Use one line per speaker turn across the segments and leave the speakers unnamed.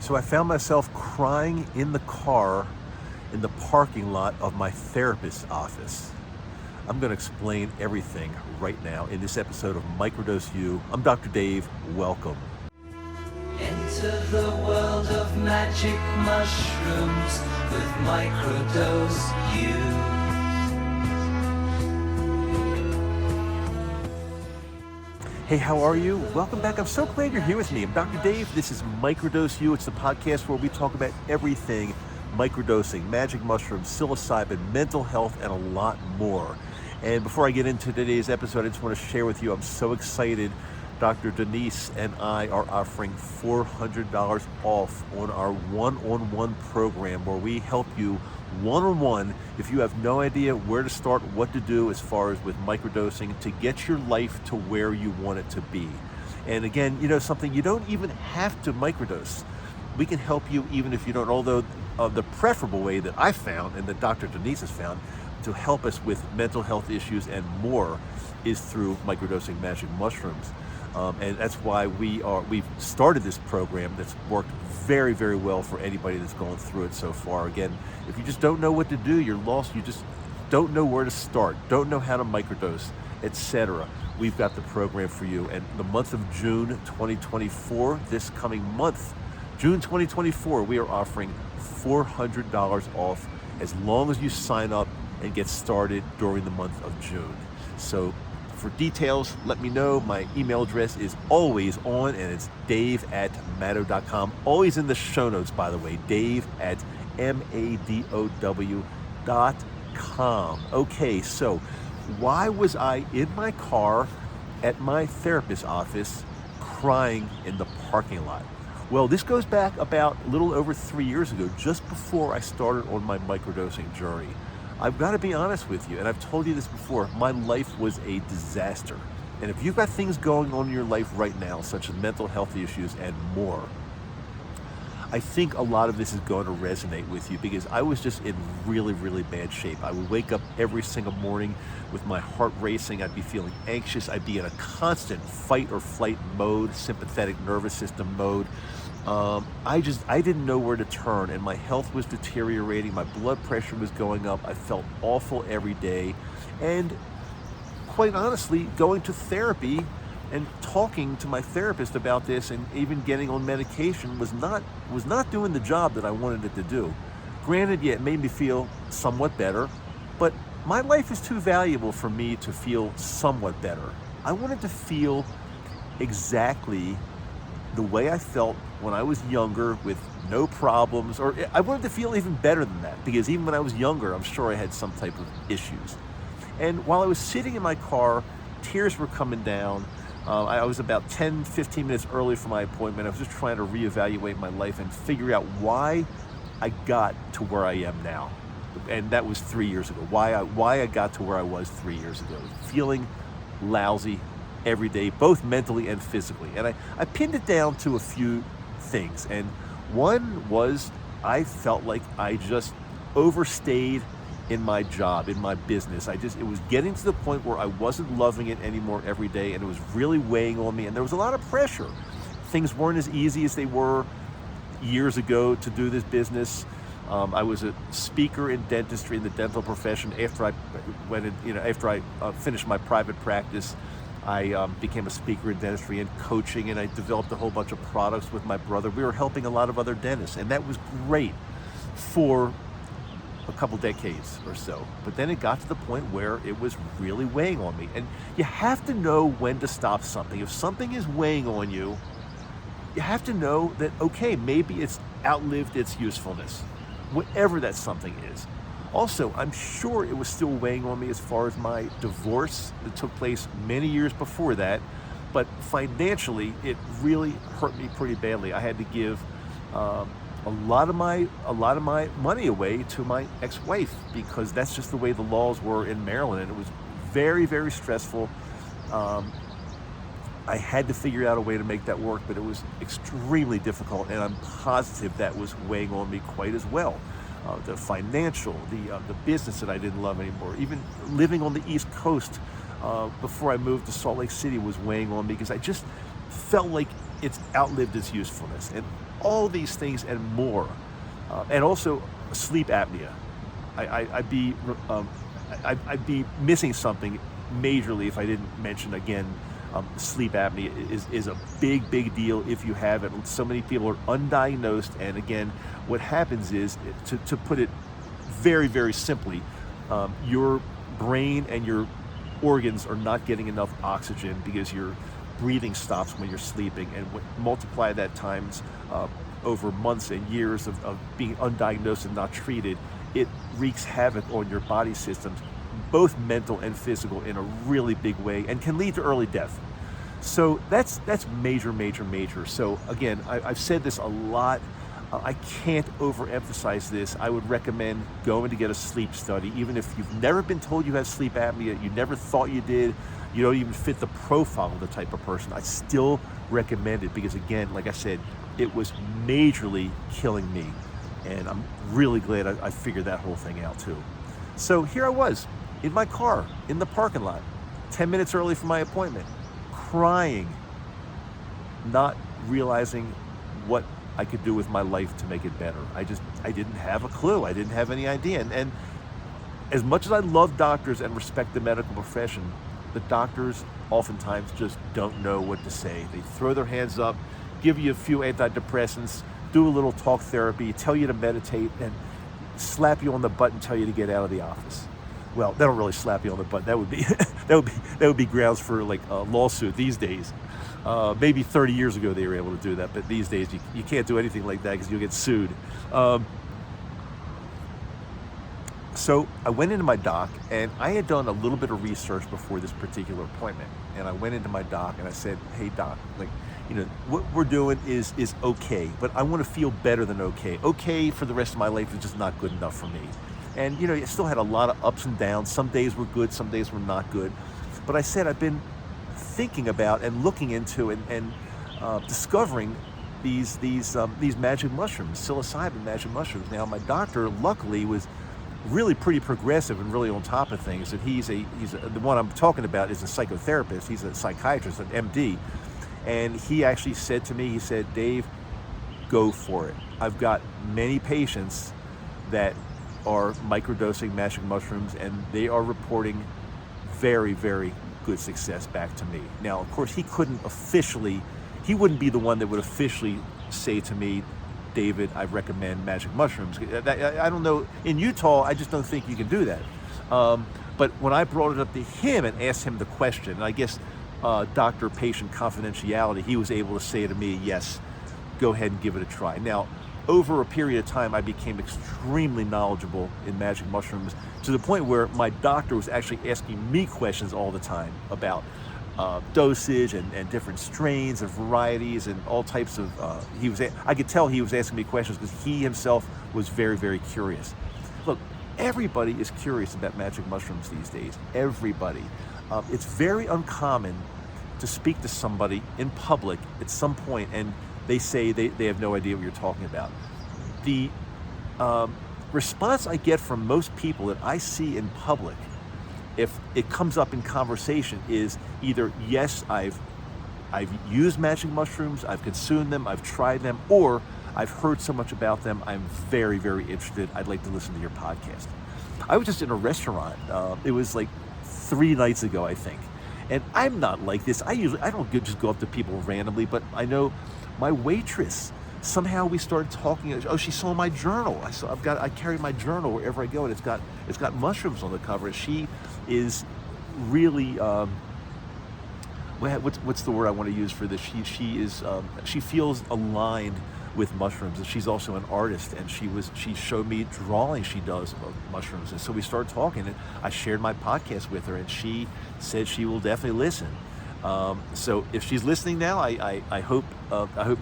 So I found myself crying in the car in the parking lot of my therapist's office. I'm going to explain everything right now in this episode of Microdose U. I'm Dr. Dave. Welcome.
Enter the world of magic mushrooms with Microdose U.
Hey, how are you? Welcome back. I'm so glad you're here with me. I'm Dr. Dave. This is Microdose U. It's the podcast where we talk about everything microdosing, magic mushrooms, psilocybin, mental health, and a lot more. And before I get into today's episode, I just want to share with you, I'm so excited. Dr. Denise and I are offering $400 off on our one-on-one program where we help you one-on-one if you have no idea where to start, what to do as far as with microdosing to get your life to where you want it to be. And again, something, you don't even have to microdose. We can help you even if you don't, although the preferable way that I found and that Dr. Denise has found to help us with mental health issues and more is through microdosing magic mushrooms. And that's why we've started this program that's worked very, very well for anybody that's gone through it so far. Again, if you just don't know what to do, you're lost, you just don't know where to start, don't know how to microdose, etc. We've got the program for you. And the month of June 2024, this coming month, June 2024, we are offering $400 off as long as you sign up and get started during the month of June. So for details, let me know. My email address is always on, and it's dave@mado.com. Always in the show notes, by the way, dave@madow.com. Okay, so why was I in my car at my therapist's office crying in the parking lot? Well, this goes back about a little over 3 years ago, just before I started on my microdosing journey. I've got to be honest with you, and I've told you this before, my life was a disaster. And if you've got things going on in your life right now, such as mental health issues and more, I think a lot of this is going to resonate with you because I was just in really, really bad shape. I would wake up every single morning with my heart racing. I'd be feeling anxious. I'd be in a constant fight or flight mode, sympathetic nervous system mode. I didn't know where to turn, and my health was deteriorating. My blood pressure was going up. I felt awful every day. And quite honestly, going to therapy and talking to my therapist about this and even getting on medication was not doing the job that I wanted it to do. Granted, yeah, it made me feel somewhat better, but my life is too valuable for me to feel somewhat better. I wanted to feel exactly the way I felt when I was younger with no problems, or I wanted to feel even better than that because even when I was younger, I'm sure I had some type of issues. And while I was sitting in my car, tears were coming down. I was about 10, 15 minutes early for my appointment. I was just trying to reevaluate my life and figure out why I got to where I am now. And that was 3 years ago. Why I got to where I was 3 years ago. Feeling lousy every day, both mentally and physically. And I pinned it down to a few things. And one was I felt like I just overstayed in my job, in my business. It was getting to the point where I wasn't loving it anymore every day, and it was really weighing on me, and there was a lot of pressure. Things weren't as easy as they were years ago to do this business. I was a speaker in dentistry in the dental profession. After I finished my private practice, I became a speaker in dentistry and coaching, and I developed a whole bunch of products with my brother. We were helping a lot of other dentists, and that was great for a couple decades or so. But then it got to the point where it was really weighing on me. And you have to know when to stop something. If something is weighing on you, you have to know that, okay, maybe it's outlived its usefulness, whatever that something is. Also, I'm sure it was still weighing on me as far as my divorce that took place many years before that. But financially, it really hurt me pretty badly. I had to give a lot of my money away to my ex-wife because that's just the way the laws were in Maryland, and it was very, very stressful. I had to figure out a way to make that work, but it was extremely difficult, and I'm positive that was weighing on me quite as well. The financial, the business that I didn't love anymore, even living on the East Coast before I moved to Salt Lake City was weighing on me because I just felt like it's outlived its usefulness. And all these things and more. And also sleep apnea. I'd be missing something majorly if I didn't mention again. Sleep apnea is a big deal if you have it. So many people are undiagnosed, and again, what happens is, to put it very simply, your brain and your organs are not getting enough oxygen because your breathing stops when you're sleeping, and multiply that times over months and years of being undiagnosed and not treated, it wreaks havoc on your body systems, both mental and physical, in a really big way, and can lead to early death. So that's major. So again, I've said this a lot. I can't overemphasize this. I would recommend going to get a sleep study, even if you've never been told you have sleep apnea, you never thought you did, you don't even fit the profile of the type of person. I still recommend it because, again, like I said, it was majorly killing me. And I'm really glad I figured that whole thing out too. So here I was in my car in the parking lot, 10 minutes early for my appointment, crying, not realizing what I could do with my life to make it better. I didn't have a clue. I didn't have any idea. And as much as I love doctors and respect the medical profession, the doctors oftentimes just don't know what to say. They throw their hands up, give you a few antidepressants, do a little talk therapy, tell you to meditate, and slap you on the butt and tell you to get out of the office. Well, they don't really slap you on the butt. That would be that would be grounds for like a lawsuit these days. Maybe 30 years ago they were able to do that, but these days you can't do anything like that because you'll get sued. So I went into my doc, and I had done a little bit of research before this particular appointment. And I went into my doc and I said, "Hey doc, like, what we're doing is okay, but I want to feel better than okay. Okay for the rest of my life is just not good enough for me." And it still had a lot of ups and downs. Some days were good, some days were not good. But I said, I've been thinking about and looking into and discovering these magic mushrooms, psilocybin magic mushrooms. Now, my doctor luckily was really pretty progressive and really on top of things. And the one I'm talking about is a psychotherapist. He's a psychiatrist, an MD. And he actually said to me, he said, "Dave, go for it. I've got many patients that are microdosing magic mushrooms, and they are reporting very good success back to me." Now, of course, he wouldn't be the one that would officially say to me, "David, I recommend magic mushrooms." I don't know. In Utah, I just don't think you can do that. But when I brought it up to him and asked him the question, and I guess doctor-patient confidentiality, he was able to say to me, "Yes, go ahead and give it a try." Now, over a period of time, I became extremely knowledgeable in magic mushrooms, to the point where my doctor was actually asking me questions all the time about dosage and different strains and varieties and all types of. I could tell he was asking me questions because he himself was very curious. Look, everybody is curious about magic mushrooms these days. Everybody. It's very uncommon to speak to somebody in public at some point and they say they have no idea what you're talking about. The response I get from most people that I see in public, if it comes up in conversation, is either, "Yes, I've used magic mushrooms, I've consumed them, I've tried them," or "I've heard so much about them, I'm very interested, I'd like to listen to your podcast." I was just in a restaurant, it was like 3 nights ago, I think. And I'm not like this. I don't just go up to people randomly, but I know my waitress, somehow we started talking. Oh, she saw my journal. I carry my journal wherever I go, and it's got mushrooms on the cover. She is really what's the word I want to use for this? She feels aligned with mushrooms, and she's also an artist, and she showed me drawings she does of mushrooms, and so we started talking, and I shared my podcast with her, and she said she will definitely listen. So if she's listening now, I hope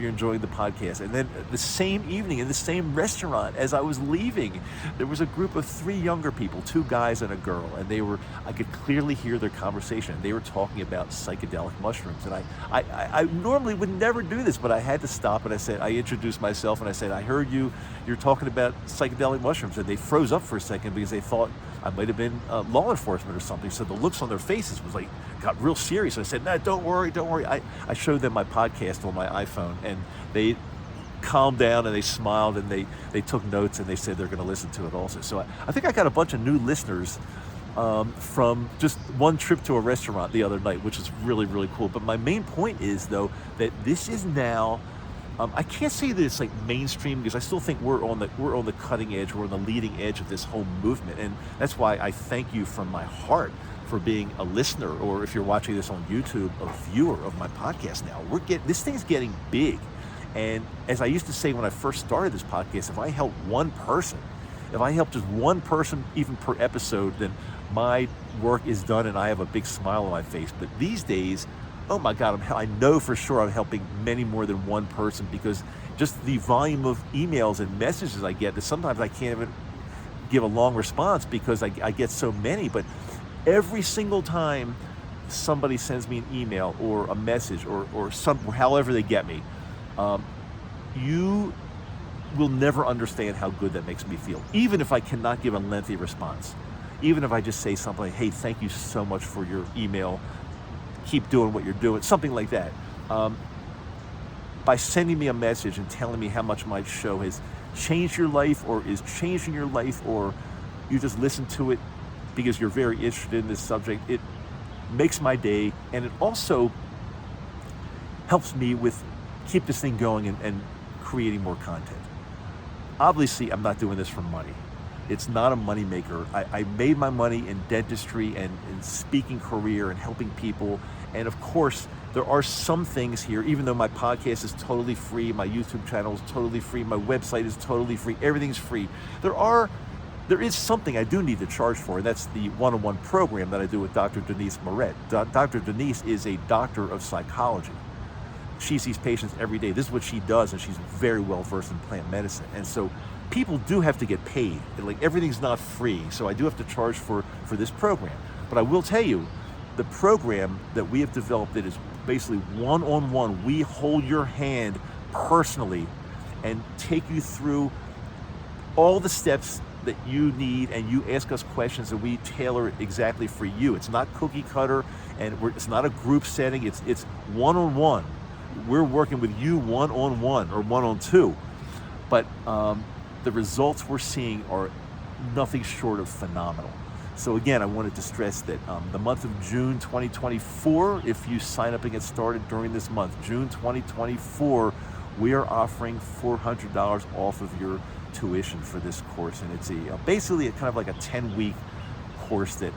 you're enjoying the podcast. And then the same evening in the same restaurant, as I was leaving, there was a group of 3 younger people, 2 guys and a girl, and I could clearly hear their conversation. They were talking about psychedelic mushrooms, and I normally would never do this, but I had to stop, and I introduced myself, and I said, "I heard you're talking about psychedelic mushrooms," and they froze up for a second because they thought I might have been law enforcement or something. So the looks on their faces got real serious. I said, "No, don't worry. I showed them my podcast on my iPhone, and they calmed down and they smiled and they took notes and they said they're going to listen to it also. So I think I got a bunch of new listeners from just one trip to a restaurant the other night, which is really, really cool. But my main point is, though, that this is now, I can't say that it's like mainstream, because I still think we're on the cutting edge, we're on the leading edge of this whole movement. And that's why I thank you from my heart for being a listener, or if you're watching this on YouTube, a viewer of my podcast now. This thing's getting big. And as I used to say when I first started this podcast, if I help just one person even per episode, then my work is done and I have a big smile on my face. But these days, oh my God, I know for sure I'm helping many more than one person, because just the volume of emails and messages I get, that sometimes I can't even give a long response because I get so many. But every single time somebody sends me an email or a message or however they get me, you will never understand how good that makes me feel. Even if I cannot give a lengthy response, even if I just say something like, hey, thank you so much for your email, keep doing what you're doing, something like that. By sending me a message and telling me how much my show has changed your life or is changing your life, or you just listen to it because you're very interested in this subject, it makes my day, and it also helps me keep this thing going and creating more content. Obviously, I'm not doing this for money. It's not a money maker. I made my money in dentistry and in speaking career and helping people. And of course, there are some things here, even though my podcast is totally free, my YouTube channel is totally free, my website is totally free, everything's free. There is something I do need to charge for, and that's the one-on-one program that I do with Dr. Denise Moret. Dr. Denise is a doctor of psychology. She sees patients every day. This is what she does, and she's very well versed in plant medicine. And so people do have to get paid. Like, everything's not free, so I do have to charge for this program. But I will tell you, the program that we have developed that is basically one-on-one, we hold your hand personally and take you through all the steps that you need, and you ask us questions and we tailor it exactly for you. It's not cookie cutter, and it's not a group setting. It's one-on-one. We're working with you one-on-one or one-on-two, but the results we're seeing are nothing short of phenomenal. So again, I wanted to stress that the month of June 2024, if you sign up and get started during this month, June 2024, we are offering $400 off of your tuition for this course. And it's basically kind of like a 10-week course that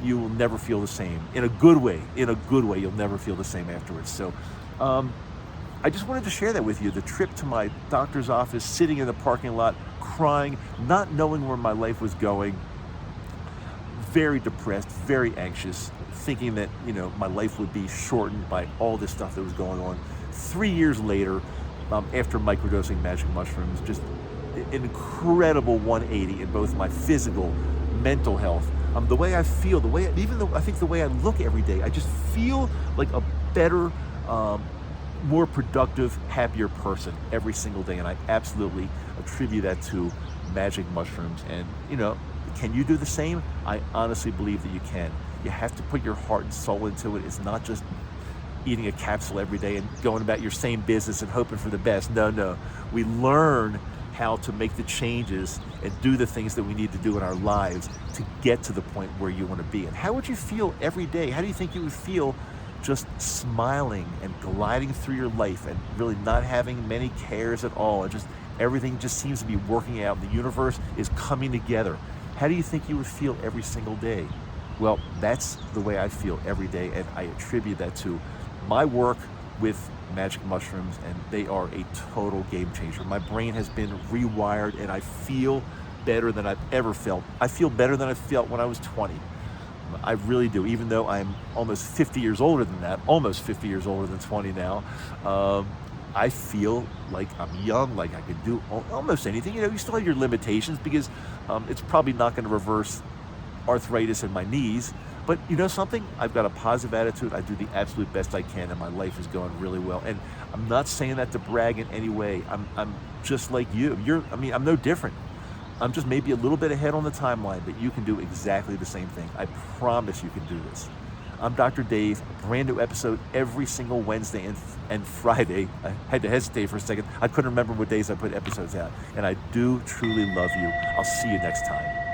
you will never feel the same. In a good way, you'll never feel the same afterwards. So I just wanted to share that with you. The trip to my doctor's office, sitting in the parking lot, crying, not knowing where my life was going, very depressed, very anxious, thinking that, my life would be shortened by all this stuff that was going on. 3 years later, after microdosing magic mushrooms, just an incredible 180 in both my physical, mental health, the way I feel, even though I think the way I look every day, I just feel like a better, more productive, happier person every single day. And I absolutely attribute that to magic mushrooms. And, can you do the same? I honestly believe that you can. You have to put your heart and soul into it. It's not just eating a capsule every day and going about your same business and hoping for the best. No. We learn how to make the changes and do the things that we need to do in our lives to get to the point where you want to be. And how would you feel every day? How do you think you would feel just smiling and gliding through your life and really not having many cares at all? And just everything just seems to be working out. The universe is coming together. How do you think you would feel every single day? Well, that's the way I feel every day, and I attribute that to my work with magic mushrooms, and they are a total game changer. My brain has been rewired, and I feel better than I've ever felt. I feel better than I felt when I was 20. I really do, even though I'm almost 50 years older than that, almost 50 years older than 20 now. I feel like I'm young, like I can do almost anything. You still have your limitations because it's probably not going to reverse arthritis in my knees. But something? I've got a positive attitude. I do the absolute best I can, and my life is going really well. And I'm not saying that to brag in any way. I'm just like you. I'm no different. I'm just maybe a little bit ahead on the timeline, but you can do exactly the same thing. I promise you can do this. I'm Dr. Dave. Brand new episode every single Wednesday and Friday. I had to hesitate for a second. I couldn't remember what days I put episodes out. And I do truly love you. I'll see you next time.